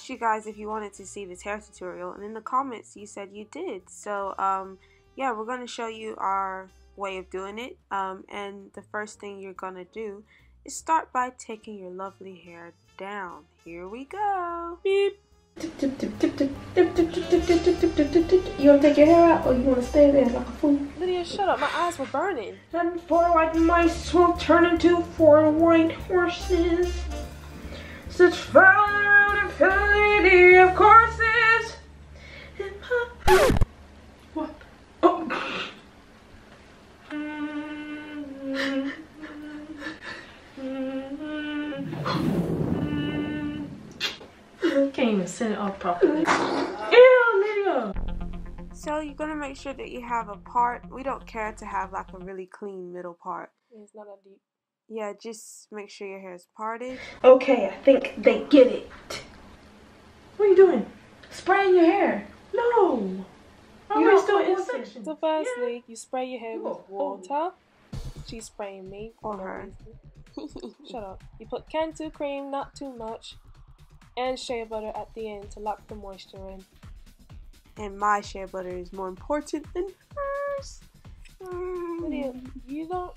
asked you guys if you wanted to see this hair tutorial, and in the comments you said you did. So yeah, we're going to show you our way of doing it. And the first thing you're going to do is start by taking your lovely hair down. Here we go. Beep. You want to take your hair out, or you want to stay there like a fool? Lydia, shut up. My eyes were burning. And 4 white mice will turn into 4 white horses. Such fun infinity of courses. What? Oh. You can't even set it up properly. Ew, Lydia! So you're gonna make sure that you have a part. We don't care to have like a really clean middle part. It's not that deep. Yeah, just make sure your hair is parted. Okay, I think they get it. What are you doing? Spraying your hair? No. You're still in section. So firstly, you spray your hair with water. She's spraying me. Or her. Shut up. You put Cantu cream, not too much, and Shea Butter at the end to lock the moisture in. And my Shea Butter is more important than hers. Lydia, you don't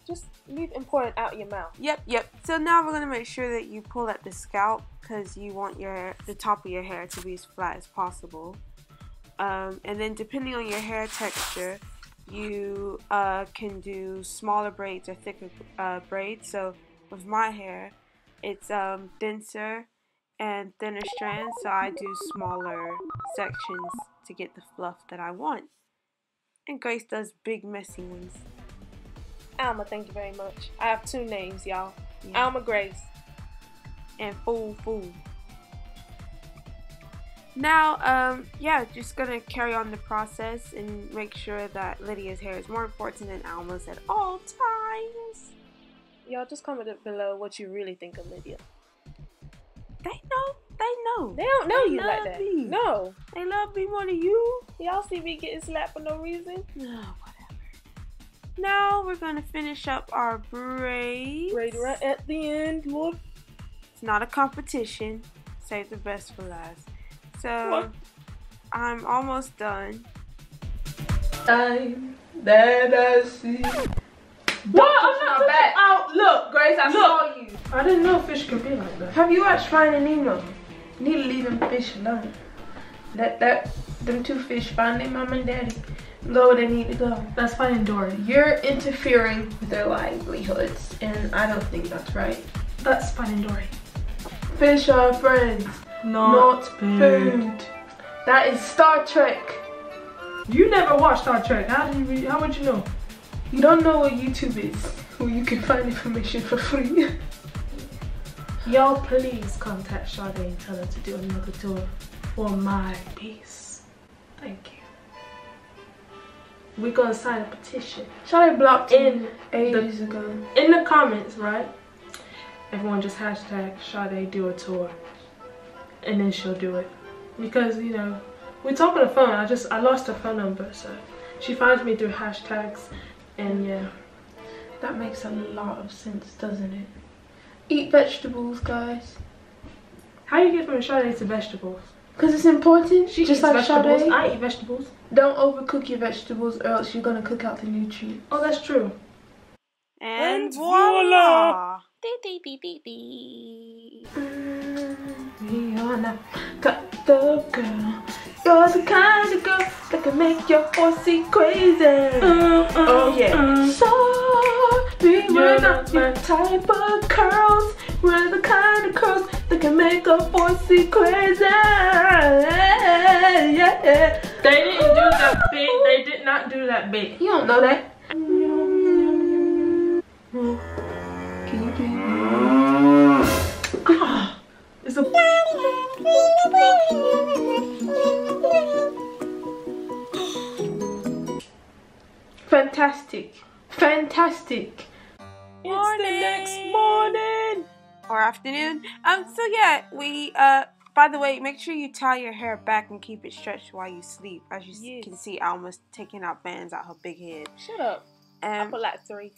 just leave important out your mouth. Yep. So now we're gonna make sure that you pull at the scalp because you want the top of your hair to be as flat as possible. And then depending on your hair texture, you can do smaller braids or thicker braids. So with my hair, it's denser and thinner strands, so I do smaller sections to get the fluff that I want. And Grace does big messy ones. Alma, thank you very much. I have 2 names, y'all. Yeah. Alma Grace. And Fool. Now, yeah, just gonna carry on the process and make sure that Lydia's hair is more important than Alma's at all times. Y'all just comment below what you really think of Lydia. They know. They don't know you like love that. me. No. They love me more than you. Y'all see me getting slapped for no reason? No, whatever. Now we're gonna finish up our braids. Braid right at the end, Lord. It's not a competition. Save the best for last. So What? I'm almost done. Time that I see. What? I'm not back. Oh, look, Grace, I saw you. I didn't know fish could be like that. Have you watched Finding Nemo? You need to leave them fish alone. Let them 2 fish find their mom and daddy. Go where they need to go. That's Finding Dory. You're interfering with their livelihoods, and I don't think that's right. That's Finding Dory. Fish are friends, not food. That is Star Trek. You never watched Star Trek. How would you know? You don't know what YouTube is, where you can find information for free. Y'all please contact Sade and tell her to do another tour for my piece. Thank you. We're gonna sign a petition. Sade blocked in ages ago. In the comments, right? Everyone just hashtag Sade do a tour. And then she'll do it. Because, you know, we talk on the phone. I lost her phone number, so she finds me through hashtags. And yeah, that makes a lot of sense, doesn't it? Eat vegetables, guys. How do you get from Sade to vegetables? Because it's important. She just like Sade. I eat vegetables. Don't overcook your vegetables or else you're going to cook out the nutrients. Oh, that's true. And voila! Rihanna got the girl. You're the kind of girl that can make your horsey crazy. Oh yeah. Sorry, we're not your type of curls. We're the kind of curls that can make a horsey crazy. Yeah. They didn't do that bit. They did not do that bit. You don't know that. It's a fantastic. It's the next morning or afternoon. So yeah, we by the way, make sure you tie your hair back and keep it stretched while you sleep. As you can see, Alma's taking out bands out her big head. Shut up. I put like 3.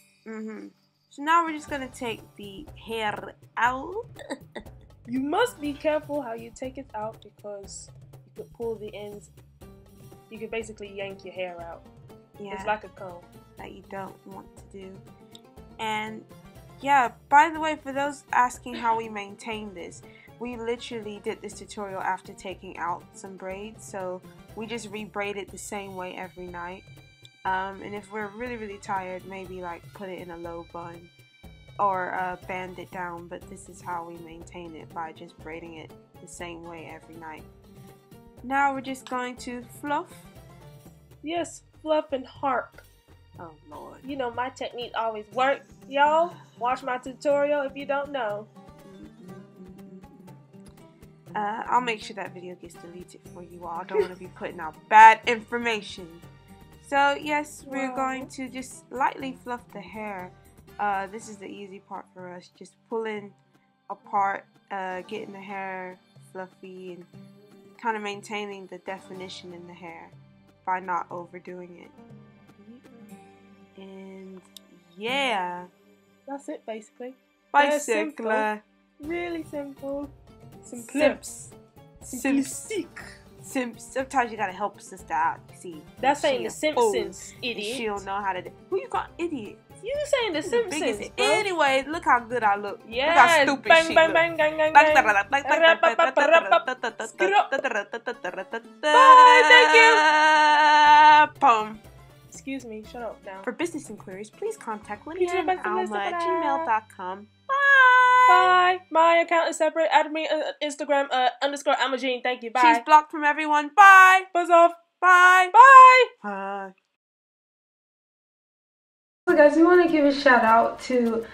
So now we're just gonna take the hair out. You must be careful how you take it out because you could pull the ends. You could basically yank your hair out. Yeah. It's like a comb. That you don't want to do. And yeah, by the way, for those asking how we maintain this, we literally did this tutorial after taking out some braids, so we just re-braided the same way every night. And if we're really tired, maybe like put it in a low bun or band it down, but this is how we maintain it, by just braiding it the same way every night. Now we're just going to fluff. Yes, fluff and harp. Oh Lord. You know my technique always works, y'all. Watch my tutorial if you don't know. I'll make sure that video gets deleted for you all. I don't want to be putting out bad information. So yes, we're going to just lightly fluff the hair. This is the easy part for us. Just pulling apart, getting the hair fluffy and kind of maintaining the definition in the hair by not overdoing it. And yeah, that's it basically. Bicycler. Really simple. Simps. Sometimes you gotta help a sister out. See, that's saying the Simpsons, idiot. She don't know how to do. Who you got, idiot? You saying the Simpsons, bro. Anyway, look how good I look. Yeah. Look how stupid bang, she bang, look. bang, bang, bang, Bye, thank you. Boom. Excuse me, shut up now. For business inquiries, please contact lydiandalma@gmail.com. Bye. My account is separate. Add me on Instagram _Amajine. Thank you. Bye. She's blocked from everyone. Bye. Buzz off. Bye. Bye. Bye. So guys, we want to give a shout out to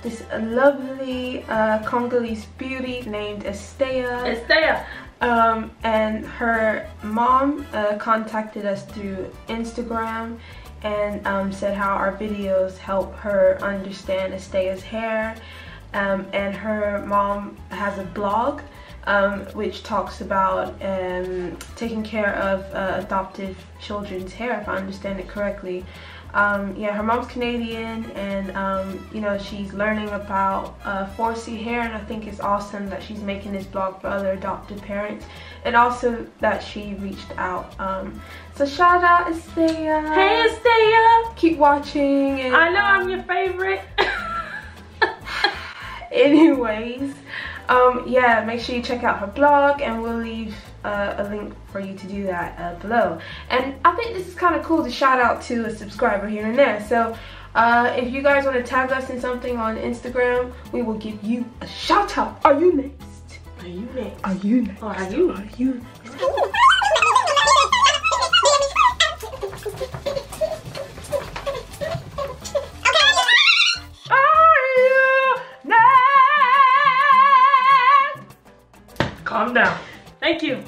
this lovely Congolese beauty named Estea. And her mom contacted us through Instagram and said how our videos help her understand Estea's hair. And her mom has a blog which talks about taking care of adoptive children's hair, if I understand it correctly. Yeah, her mom's Canadian, and you know, she's learning about 4C hair, and I think it's awesome that she's making this blog for other adopted parents, and also that she reached out. So shout out, Estea. Hey, Estea. Keep watching. And, I know I'm your favorite. Anyways, yeah, make sure you check out her blog, and we'll leave a link for you to do that below. And I think this is kind of cool to shout out to a subscriber here and there. So if you guys want to tag us in something on Instagram, we will give you a shout out. Are you next? Are you next? Are you next? Or are you? Are you next? Calm down. Thank you.